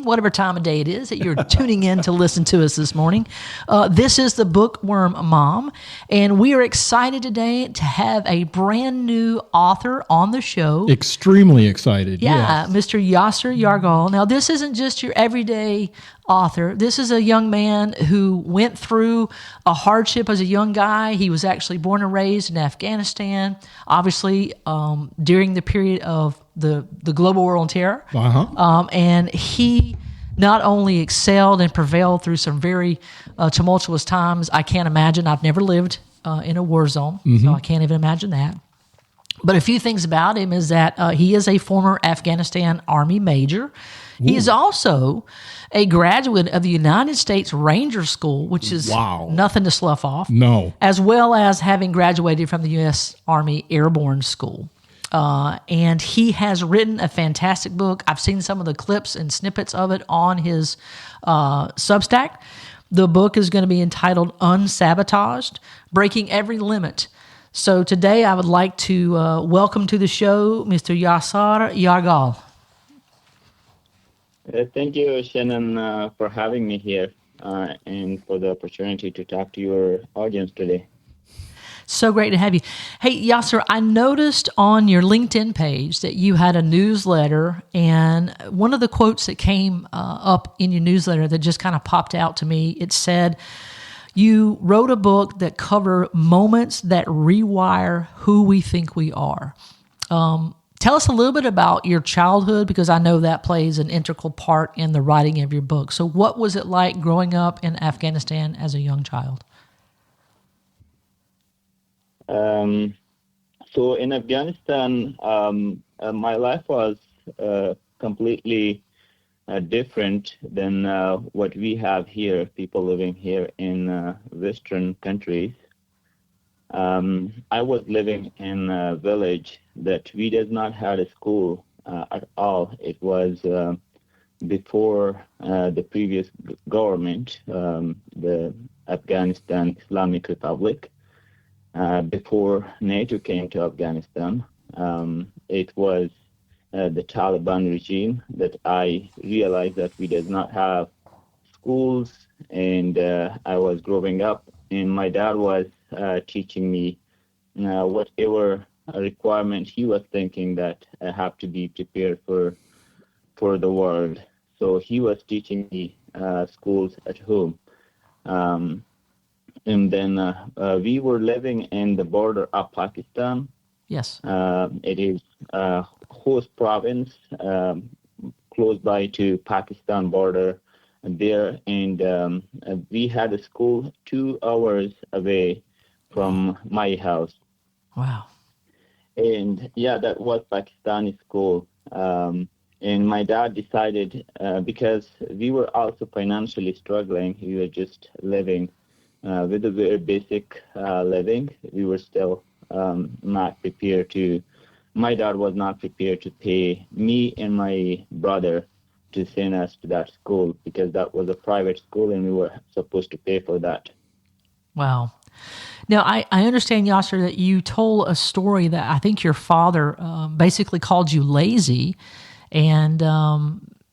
evening, whatever time of day it is that you're tuning in to listen to us this morning. This is the Bookworm Mom, and we are excited today to have a brand new author on the show. Extremely excited, Yeah, yes. Mr. Yaser Yarghal. Now, this isn't just your everyday author. This is a young man who went through a hardship as a young guy. He was actually born and raised in Afghanistan, obviously during the period of the global war on terror. And he not only excelled and prevailed through some very tumultuous times. I can't imagine. I've never lived in a war zone, so I can't even imagine that. But a few things about him is that he is a former Afghanistan Army major. He is also a graduate of the United States Ranger School, which is nothing to slough off. No. As well as having graduated from the U.S. Army Airborne School. And he has written a fantastic book. I've seen some of the clips and snippets of it on his Substack. The book is going to be entitled Unsabotaged, Breaking Every Limit. So today I would like to welcome to the show Mr. Yaser Yarghal. Thank you, Shannon, for having me here and for the opportunity to talk to your audience today. So great to have you. Hey, Yaser, I noticed on your LinkedIn page that you had a newsletter, and one of the quotes that came up in your newsletter that just kind of popped out to me, it said, you wrote a book that covered moments that rewire who we think we are. Tell us a little bit about your childhood, because I know that plays an integral part in the writing of your book. So what was it like growing up in Afghanistan as a young child? So in Afghanistan, my life was completely different than what we have here, people living here in Western countries. I was living in a village that we did not have a school at all. It was before the previous government, the Afghanistan Islamic Republic, before NATO came to Afghanistan. It was the Taliban regime that I realized that we did not have schools, and I was growing up, and my dad was teaching me whatever requirement he was thinking that I have to be prepared for the world. So he was teaching me schools at home. And then we were living in the border of Pakistan. Yes. It is host province close by to Pakistan border there, and we had a school 2 hours away from my house. Wow. And yeah, that was Pakistani school. And my dad decided, because we were also financially struggling, we were just living with a very basic living. We were still not prepared to, my dad was not prepared to pay me and my brother to send us to that school, because that was a private school and we were supposed to pay for that. Wow. Now, I understand, Yaser, that you told a story that I think your father basically called you lazy, and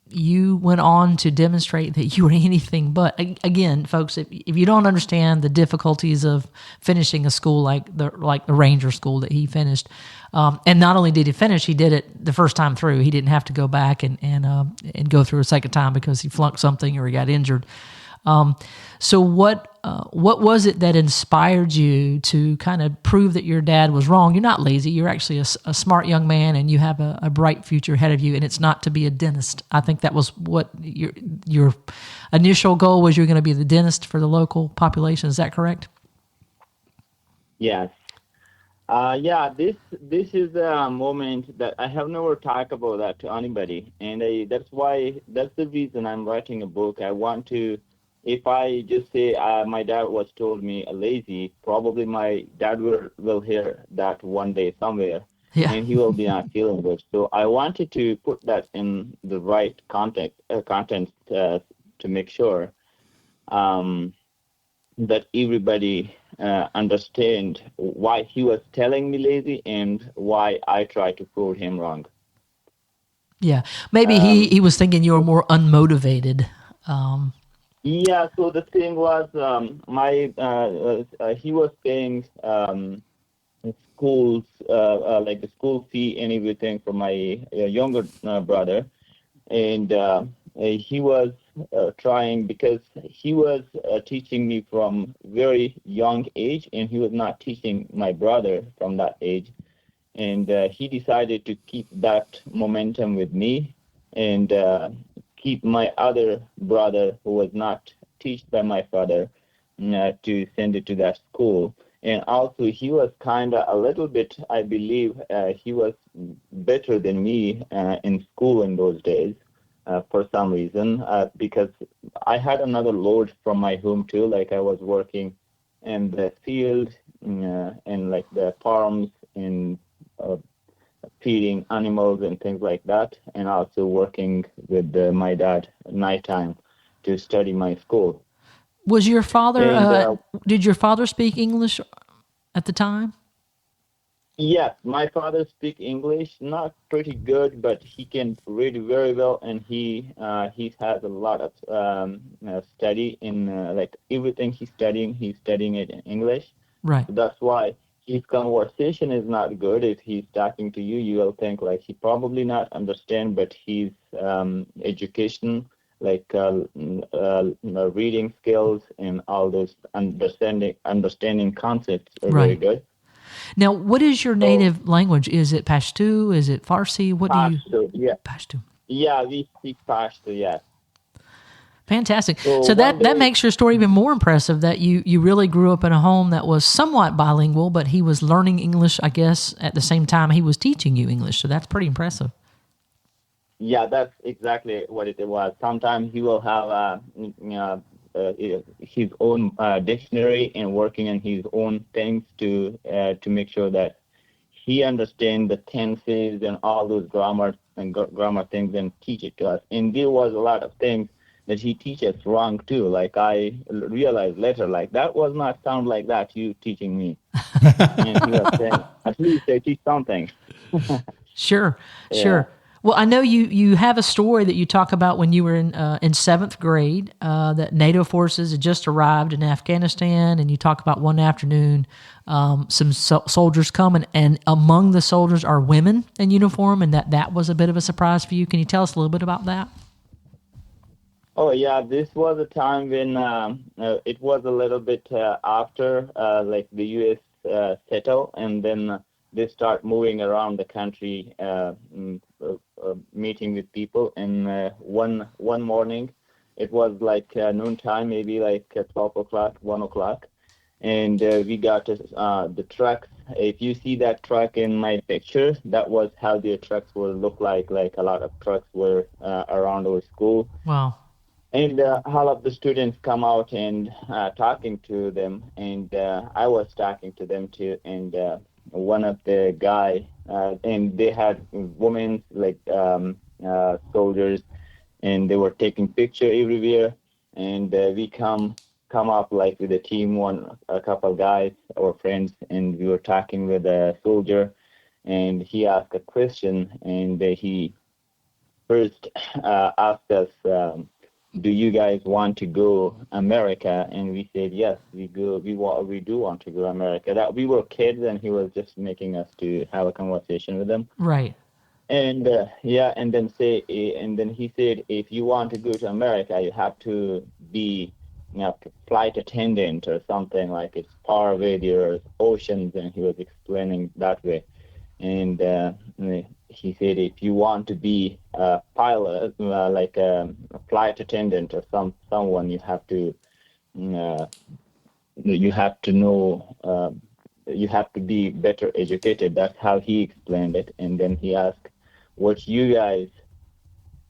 you went on to demonstrate that you were anything but. Again, folks, if you don't understand the difficulties of finishing a school like the Ranger School that he finished, and not only did he finish, he did it the first time through. He didn't have to go back and go through a second time because he flunked something or he got injured. So what was it that inspired you to kind of prove that your dad was wrong? You're not lazy. You're actually a smart young man, and you have a bright future ahead of you, and it's not to be a dentist. I think that was what your initial goal was. You're going to be the dentist for the local population. Is that correct? Yes. This is a moment that I have never talked about that to anybody, and that's the reason I'm writing a book. I want to. If I just say my dad was told me lazy, probably my dad will hear that one day somewhere, and he will be not feeling good. So I wanted to put that in the right content to make sure that everybody understand why he was telling me lazy and why I tried to prove him wrong. Yeah, maybe Um, he was thinking you were more unmotivated. Um, yeah, so the thing was, he was paying schools, like the school fee and everything for my younger brother, and he was trying because he was teaching me from very young age, and he was not teaching my brother from that age, and he decided to keep that momentum with me and keep my other brother who was not taught by my father to send it to that school. And also he was kind of a little bit, I believe, he was better than me in school in those days for some reason, because I had another load from my home too, like I was working in the field and like the farms in uh, feeding animals and things like that, and also working with my dad nighttime to study my school. was your father? And Did your father speak English at the time? yes, my father speaks English, not pretty good, but he can read very well, and he has a lot of study in like everything he's studying it in English. Right, So that's why his conversation is not good. If he's talking to you, you will think like he probably not understand, but his education, like reading skills and all those understanding concepts are very right. good. Now, what is your So native language? Is it Pashto? Is it Farsi? What do you Pashto, yeah, Pashto? yeah, we speak Pashto, yes. Fantastic. So So one that day, makes your story even more impressive. That you really grew up in a home that was somewhat bilingual, but he was learning English, I guess, at the same time he was teaching you English. So that's pretty impressive. yeah, that's exactly what it was. Sometimes he will have his own dictionary and working on his own things to make sure that he understands the tenses and all those grammar and grammar things and teach it to us. And there was a lot of things that he teaches wrong too. Like I realized later, like that was not sound like that you teaching me. And he was saying, at least they teach something. Sure, Yeah. sure. Well, I know you have a story that you talk about when you were in seventh grade that NATO forces had just arrived in Afghanistan, and you talk about one afternoon some soldiers coming, and among the soldiers are women in uniform, and that was a bit of a surprise for you. Can you tell us a little bit about that? Oh yeah, this was a time when it was a little bit after like the U.S. Settle, and then they start moving around the country, meeting with people. And one morning, it was like noontime, maybe like 12 o'clock, 1 o'clock, and we got the trucks. If you see that truck in my picture, that was how the trucks will look like. Like a lot of trucks were around our school, Wow. and all of the students come out and talking to them, and I was talking to them too. And one of the guy, and they had women like soldiers, and they were taking picture everywhere. And we come up like with a team, a couple guys, our friends, and we were talking with a soldier, and he asked a question, and he first asked us, "Do you guys want to go America?" And we said, "Yes, we go. We do want to go America." That we were kids, and he was just making us to have a conversation with them. Right. And yeah, and then he said, "If you want to go to America, you have to be, flight attendant or something like it's far away. There's oceans," and he was explaining that way. And he said, if you want to be a pilot, like a flight attendant or someone, uh, you have to know, you have to be better educated. That's how he explained it. And then he asked, what you guys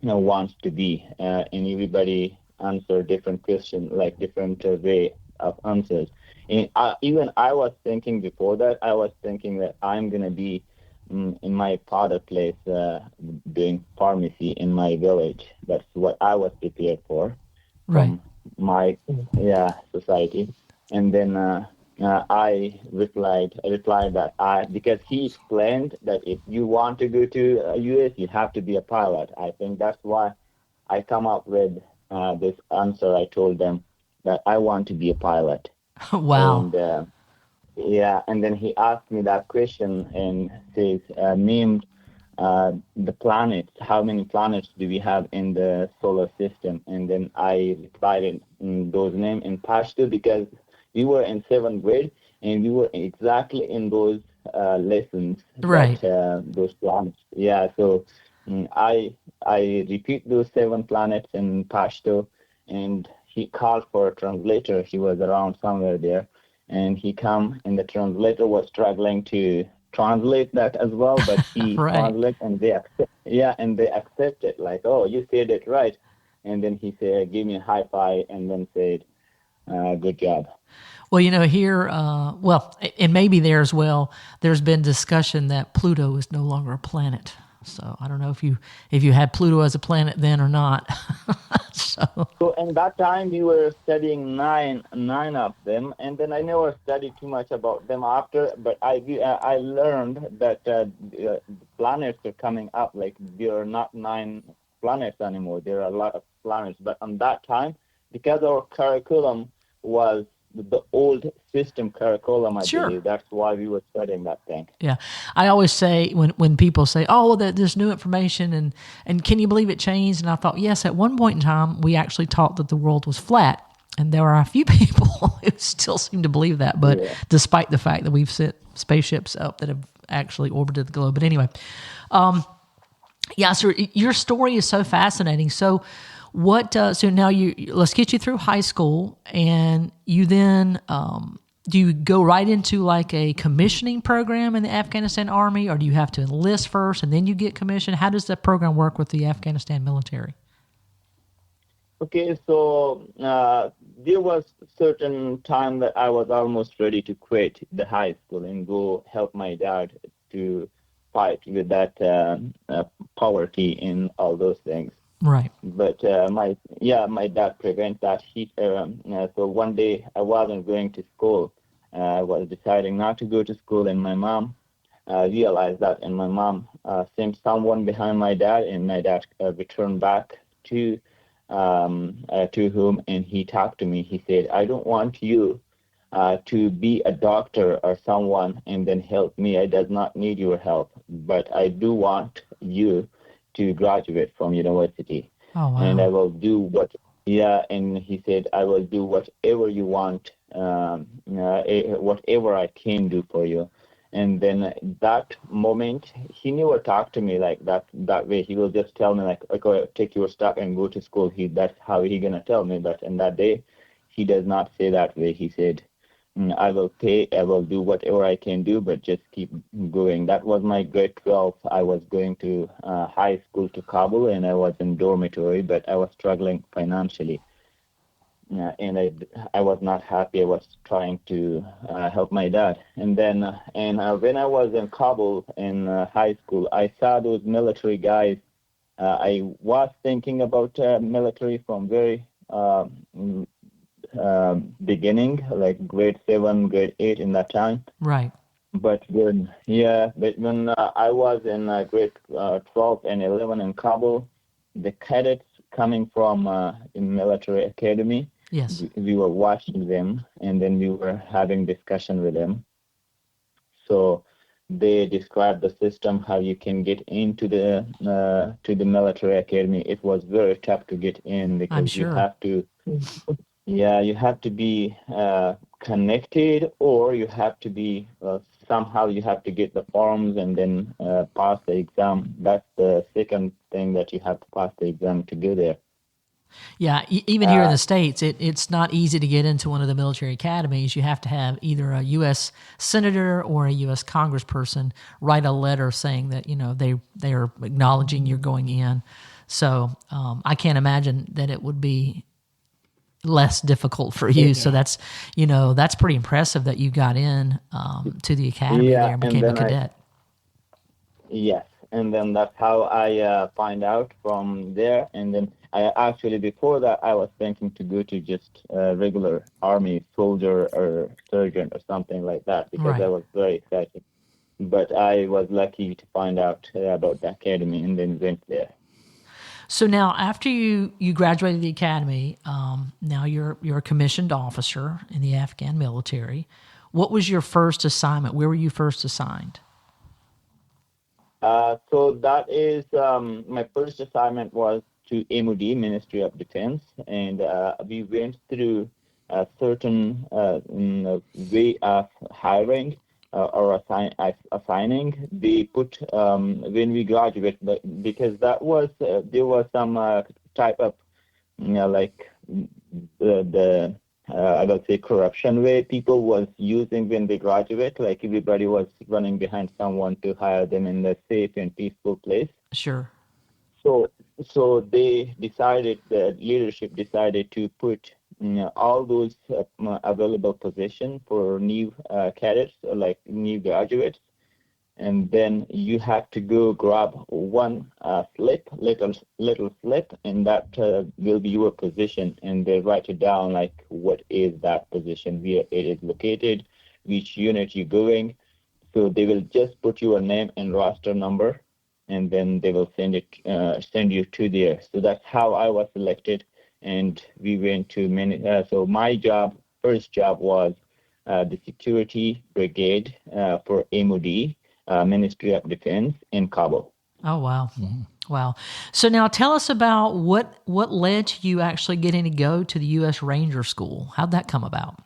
wants to be, and everybody answer different question, like different way of answers. And even I was thinking before that, I was thinking that I'm gonna be in my father place doing pharmacy in my village. That's what I was prepared for Right. from my, yeah, society. And then I replied that because he explained that if you want to go to US, you have to be a pilot. I think that's why I come up with this answer. I told them that I want to be a pilot, Wow. and yeah, and then he asked me that question and says, named the planets. How many planets do we have in the solar system? And then I replied in those names in Pashto because we were in seventh grade and we were exactly in those lessons Right. that those planets. Yeah, so I repeat those seven planets in Pashto, and he called for a translator. He was around somewhere there, and he come, and the translator was struggling to translate that as well, but he Right. translate and they accept, yeah, and they accept it like, oh, you said it right, and then he said, give me a high five, and then said, good job. Well, here, and maybe there as well. There's been discussion that Pluto is no longer a planet. So I don't know if you had Pluto as a planet then or not. So So in that time we were studying nine of them, and then I never studied too much about them after. But I learned that the planets are coming up. Like there are not nine planets anymore. There are a lot of planets. But on that time, because our curriculum was the old system curriculum, I sure. believe that's why we were studying that thing. Yeah, I always say when people say, "Oh, well, there's new information," and can you believe it changed? And I thought, yes, at one point in time, we actually taught that the world was flat, and there are a few people who still seem to believe that. But Yeah. despite the fact that we've sent spaceships up that have actually orbited the globe, but anyway, yeah. So your story is so fascinating. So what? So now let's get you through high school, and you then. Do you go right into like a commissioning program in the Afghanistan Army, or do you have to enlist first and then you get commissioned? How does that program work with the Afghanistan military? Okay, so there was certain time that I was almost ready to quit the high school and go help my dad to fight with that poverty and all those things. Right. But my dad prevent that. So one day I wasn't going to school. I was deciding not to go to school, and my mom realized that, and my mom sent someone behind my dad, and my dad returned back to whom, and he talked to me. He said, "I don't want you to be a doctor or someone and then help me. I does not need your help, but I do want you to graduate from university, Oh, and I wow. will do what." Yeah, and he said, "I will do whatever you want, whatever I can do for you." And then that moment, he never talked to me like that way. He will just tell me like, "Okay, take your stuff and go to school." That's how he gonna tell me. But in that day, he does not say that way. He said, I will pay, I will do whatever I can do, but just keep going." That was my grade 12. I was going to high school to Kabul, and I was in dormitory, but I was struggling financially. And I was not happy. I was trying to help my dad. And then, when I was in Kabul in high school, I saw those military guys. I was thinking about military from very beginning, like grade 7, grade 8 in that time. Right. But when I was in grade 12 and 11 in Kabul, the cadets coming from the military academy, Yes. we were watching them, and then we were having discussion with them. So they described the system, how you can get into the military academy. It was very tough to get in I'm because sure. you have to be connected, or you have to be somehow you have to get the forms and then pass the exam. That's the second thing, that you have to pass the exam to go there. Yeah, even here in Uh, the States, it's not easy to get into one of the military academies. You have to have either a U.S. senator or a U.S. congressperson write a letter saying that they are acknowledging you're going in. So I can't imagine that it would be less difficult for you. So that's pretty impressive that you got in to the academy there yeah, and and became a then cadet. yes, and then that's how I find out from there. And then I actually, before that, I was thinking to go to just regular army soldier or surgeon or something like that because I Right. was very excited. But I was lucky to find out about the academy and then went there. So now, after you graduated the academy, now you're a commissioned officer in the Afghan military. What was your first assignment? Where were you first assigned? So that is my first assignment was to MOD, Ministry of Defense, and we went through a certain way of hiring or assigning. They put when we graduate, but because that was there was some type of like the I would say corruption way people was using when they graduate. Like everybody was running behind someone to hire them in a safe and peaceful place. Sure. So they decided, the leadership decided to put all those available positions for new cadets, like new graduates, and then you have to go grab one little slip, and that will be your position, and they write it down like what is that position, where it is located, which unit you're going. So they will just put your name and roster number, and then they will send you to there. So that's how I was selected, and we went to many. So my first job was the security brigade for MOD, Ministry of Defense in Kabul. Oh wow. Wow. So now tell us about what led to you actually getting to go to the U.S. Ranger School. How'd that come about?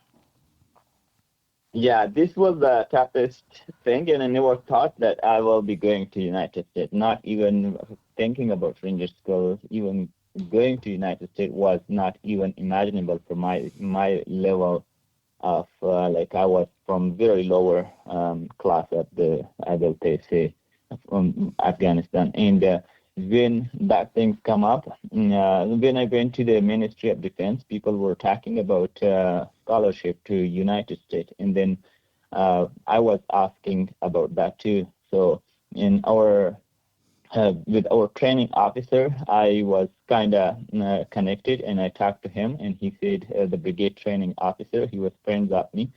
Yeah, this was the toughest thing, and I never thought that I will be going to United States. Not even thinking about Ranger School, even going to United States was not even imaginable for my level of like I was from very lower class of the I will say from Afghanistan, and when that things come up, when I went to the Ministry of Defense, people were talking about scholarship to United States, and then I was asking about that too. So in our with our training officer, I was kind of connected, and I talked to him, and he said the brigade training officer, he was friends of me,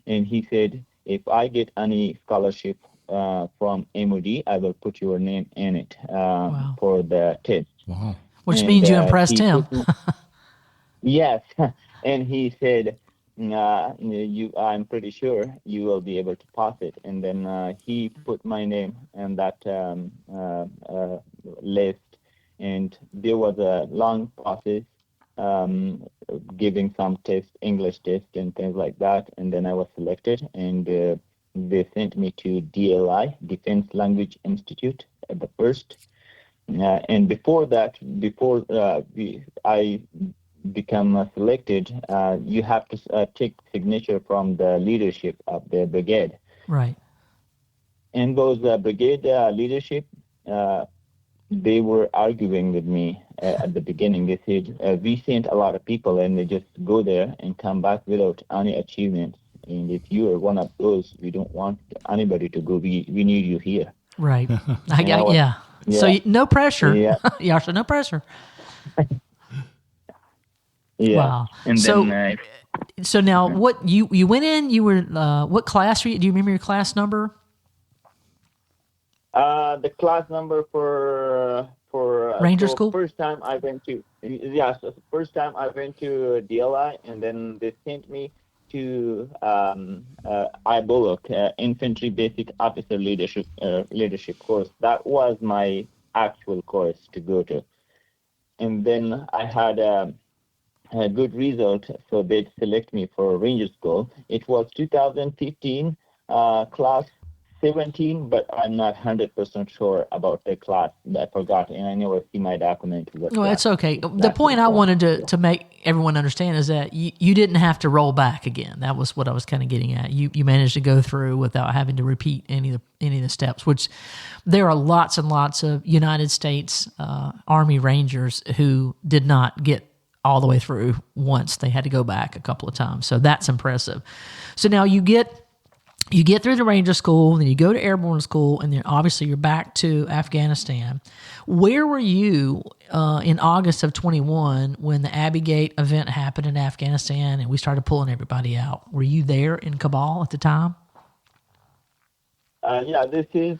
and he said if I get any scholarship from MOD, I will put your name in it Wow. for the test. Wow. Which And means you impressed he him. put me, yes, and he said, I'm pretty sure you will be able to pass it. And then he put my name in that list, and there was a long process, um, giving some test, English test, and things like that. And then I was selected, and they sent me to DLI, Defense Language Institute, at the first. And before that, before I become selected, you have to take signature from the leadership of the brigade. Right. And those brigade leadership, uh, they were arguing with me at the beginning. They said, we sent a lot of people and they just go there and come back without any achievements. And if you are one of those, we don't want anybody to go. We need you here. Right. I And I got was, yeah. So yeah, no pressure. yeah, Yeah. So no pressure. yeah. Wow. And then So now what you went in? You were what class were you? Do you remember your class number? the class number for Ranger so school. first time I went to, yeah, so first time I went to DLI, and then they sent me to IBOLOC, Infantry Basic Officer Leadership course. That was my actual course to go to, and then I had a good result, so they select me for Ranger School. It was 2015, class 17, but I'm not 100% sure about the class. I forgot, and I never see my document what Well, class it's okay. The exactly point it I was. wanted Yeah. to make everyone understand is that you didn't have to roll back again. That was what I was kind of getting at. You managed to go through without having to repeat any of the steps. Which there are lots and lots of United States Army Rangers who did not get all the way through once. They had to go back a couple of times. So that's impressive. So now you get you get through the Ranger School, then you go to Airborne School, and then obviously you're back to Afghanistan. Where were you in August of 21 when the Abbey Gate event happened in Afghanistan and we started pulling everybody out? Were you there in Kabul at the time? Yeah, this is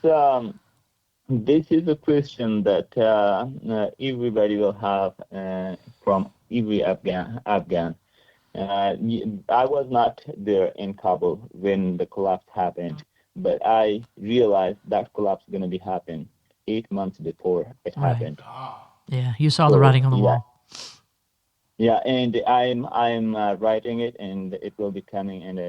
a question that everybody will have from every Afghan. I was not there in Kabul when the collapse happened, but I realized that collapse is going to be happen 8 months before it Right. happened. Yeah, you saw the So writing on the yeah, wall. yeah, and I'm writing it, and it will be coming, and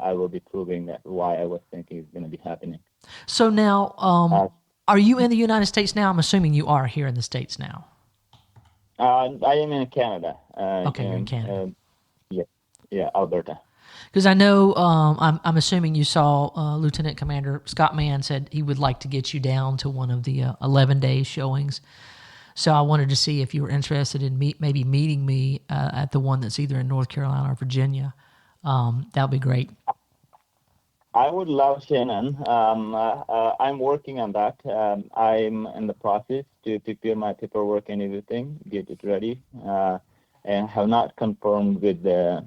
I will be proving that why I was thinking it's going to be happening. So now, Uh, are you in the United States now? I'm assuming you are here in the States now. I am in Canada, Okay, you're in Canada. yeah, yeah, Alberta. Because I know, I'm assuming you saw Lieutenant Commander Scott Mann said he would like to get you down to one of the 11-day showings. So I wanted to see if you were interested in maybe meeting me at the one that's either in North Carolina or Virginia. That would be great. I would love Shannon. I'm working on that. I'm in the process to prepare my paperwork and everything, get it ready, and have not confirmed with the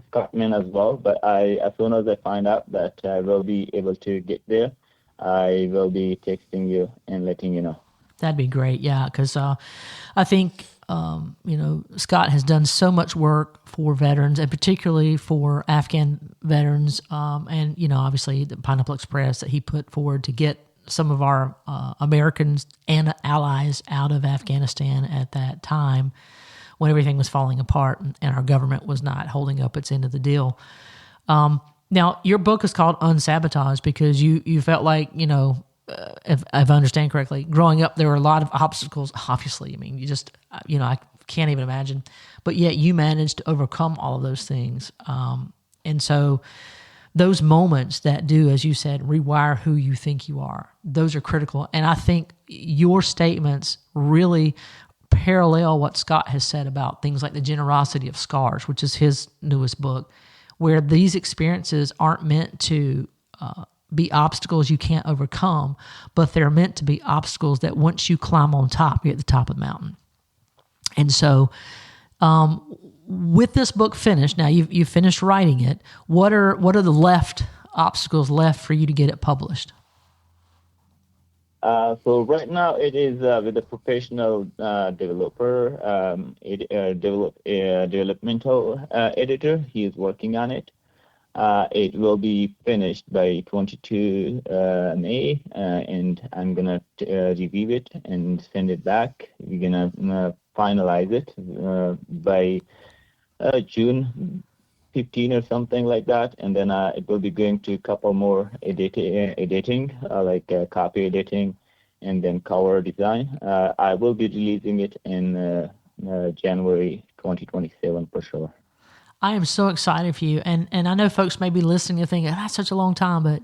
Scotsman as well. But as soon as I find out that I will be able to get there, I will be texting you and letting you know. That'd be great. Yeah, because I think Scott has done so much work for veterans, and particularly for Afghan veterans, and obviously the Pineapple Express that he put forward to get some of our Americans and allies out of Afghanistan at that time when everything was falling apart and our government was not holding up its end of the deal. Now, your book is called Unsabotage because you felt like, if I understand correctly, growing up, there were a lot of obstacles, obviously. I mean, I can't even imagine. But yet you managed to overcome all of those things. And so those moments that do, as you said, rewire who you think you are, those are critical. And I think your statements really parallel what Scott has said about things like The Generosity of Scars, which is his newest book, where these experiences aren't meant to be obstacles you can't overcome, but they're meant to be obstacles that once you climb on top, you're at the top of the mountain. And so, with this book finished, now you've finished writing it. What are the obstacles left for you to get it published? So right now it is with a professional developer, developmental editor. He is working on it. It will be finished by 22 May, and I'm gonna review it and send it back. We're gonna finalize it by June 15 or something like that, and then it will be going to a couple more editing, like copy editing, and then cover design. I will be releasing it in January 2027 for sure. I am so excited for you. And I know folks may be listening and thinking, that's such a long time. But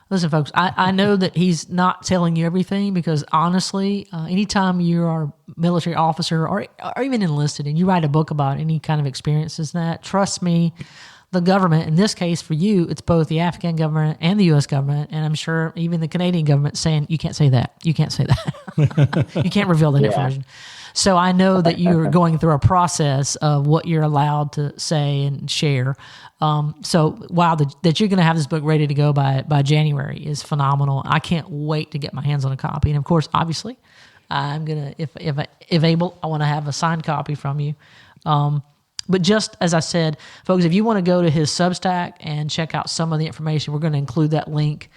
listen, folks, I know that he's not telling you everything because honestly, anytime you are a military officer or even enlisted and you write a book about any kind of experiences that, trust me, the government, in this case for you, it's both the Afghan government and the U.S. government, and I'm sure even the Canadian government saying, you can't say that. You can't say that. You can't reveal that information. So I know that you're going through a process of what you're allowed to say and share. So wow, that you're going to have this book ready to go by January is phenomenal. I can't wait to get my hands on a copy. And of course, obviously, I'm gonna if able, I want to have a signed copy from you. But just as I said, folks, if you want to go to his Substack and check out some of the information, we're going to include that link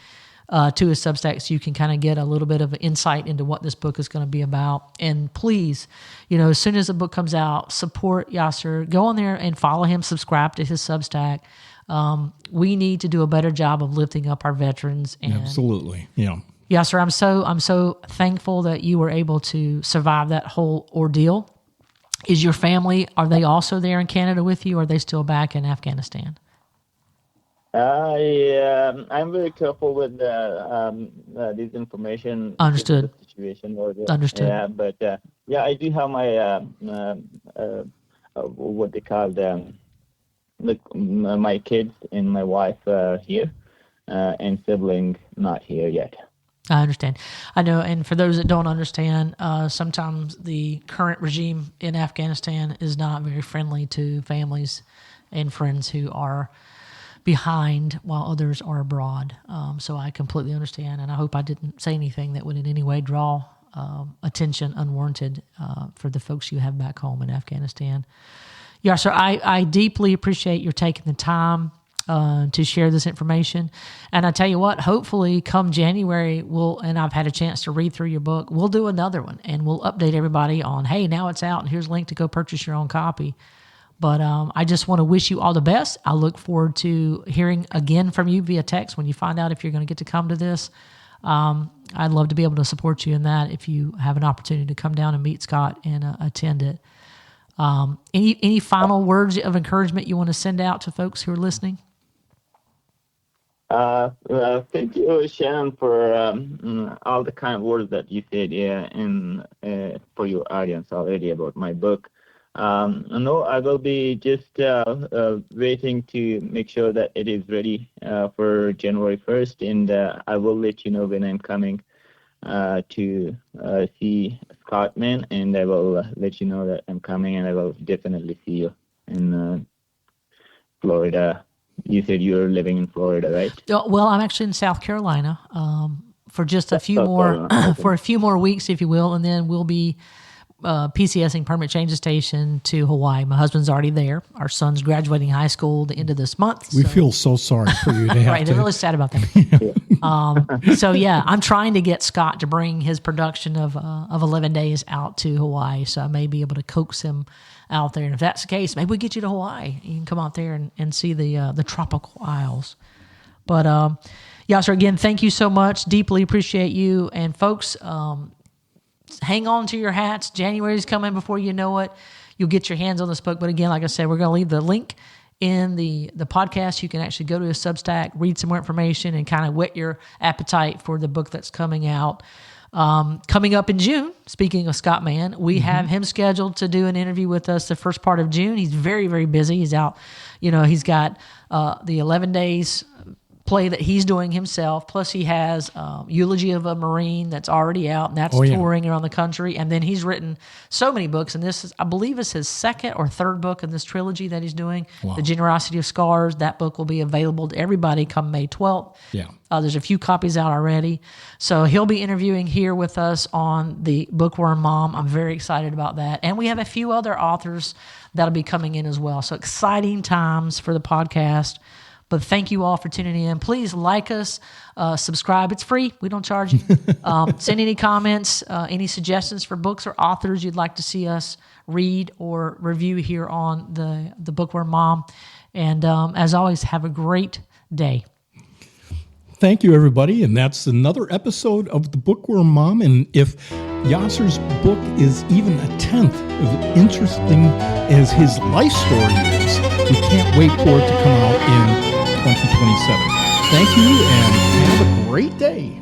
to his Substack so you can kind of get a little bit of an insight into what this book is going to be about. And please, as soon as the book comes out, support Yaser. Go on there and follow him, subscribe to his Substack. We need to do a better job of lifting up our veterans. And absolutely, yeah. Yaser, I'm so thankful that you were able to survive that whole ordeal. Is your family, are they also there in Canada with you, or are they still back in Afghanistan? I'm very careful with this information. Understood. The situation or Understood. Yeah, but I do have my what they call my kids and my wife here, and sibling not here yet. I understand. I know, and for those that don't understand, sometimes the current regime in Afghanistan is not very friendly to families and friends who are behind while others are abroad. So I completely understand, and I hope I didn't say anything that would in any way draw attention unwarranted for the folks you have back home in Afghanistan. Yeah, sir, I deeply appreciate your taking the time to share this information. And I tell you what, hopefully come January, and I've had a chance to read through your book, we'll do another one and we'll update everybody on, hey, now it's out and here's a link to go purchase your own copy. But I just want to wish you all the best. I look forward to hearing again from you via text when you find out if you're going to get to come to this. I'd love to be able to support you in that if you have an opportunity to come down and meet Scott and attend it. Any final words of encouragement you want to send out to folks who are listening? Thank you, Shannon, for all the kind words that you said, and for your audience already about my book. No, I will be just waiting to make sure that it is ready for January 1st, and I will let you know when I'm coming to see Scottman, and I will let you know that I'm coming, and I will definitely see you in Florida. You said you're living in Florida, right? Well, I'm actually in South Carolina for just a few more weeks, if you will, and then we'll be PCSing permit change of station to Hawaii. My husband's already there. Our son's graduating high school the end of this month. We feel so sorry for you to have right, they're really sad about that. So yeah, I'm trying to get Scott to bring his production of 11 Days out to Hawaii, so I may be able to coax him out there. And if that's the case, maybe we get you to Hawaii. You can come out there and see the tropical isles. But Yaser, again, thank you so much. Deeply appreciate you. And folks, hang on to your hats. January's coming before you know it. You'll get your hands on this book. But again, like I said, we're going to leave the link in the podcast. You can actually go to a Substack, read some more information, and kind of whet your appetite for the book that's coming out. Coming up in June, speaking of Scott Mann, we have him scheduled to do an interview with us the first part of June. He's very, very busy. He's out, he's got the 11 Days play that he's doing himself. Plus he has Eulogy of a Marine that's already out, and that's touring around the country. And then he's written so many books, and this is, I believe, is his second or third book in this trilogy that he's doing. Wow. The Generosity of Scars. That book will be available to everybody come May 12th. Yeah. There's a few copies out already. So he'll be interviewing here with us on the Bookworm Mom. I'm very excited about that. And we have a few other authors that'll be coming in as well. So exciting times for the podcast. But thank you all for tuning in. Please like us, subscribe. It's free. We don't charge you. Send any comments, any suggestions for books or authors you'd like to see us read or review here on the Bookworm Mom. And as always, have a great day. Thank you, everybody. And that's another episode of the Bookworm Mom. And if Yaser's book is even a tenth as interesting as his life story is, we can't wait for it to come out in 2027. Thank you, and have a great day.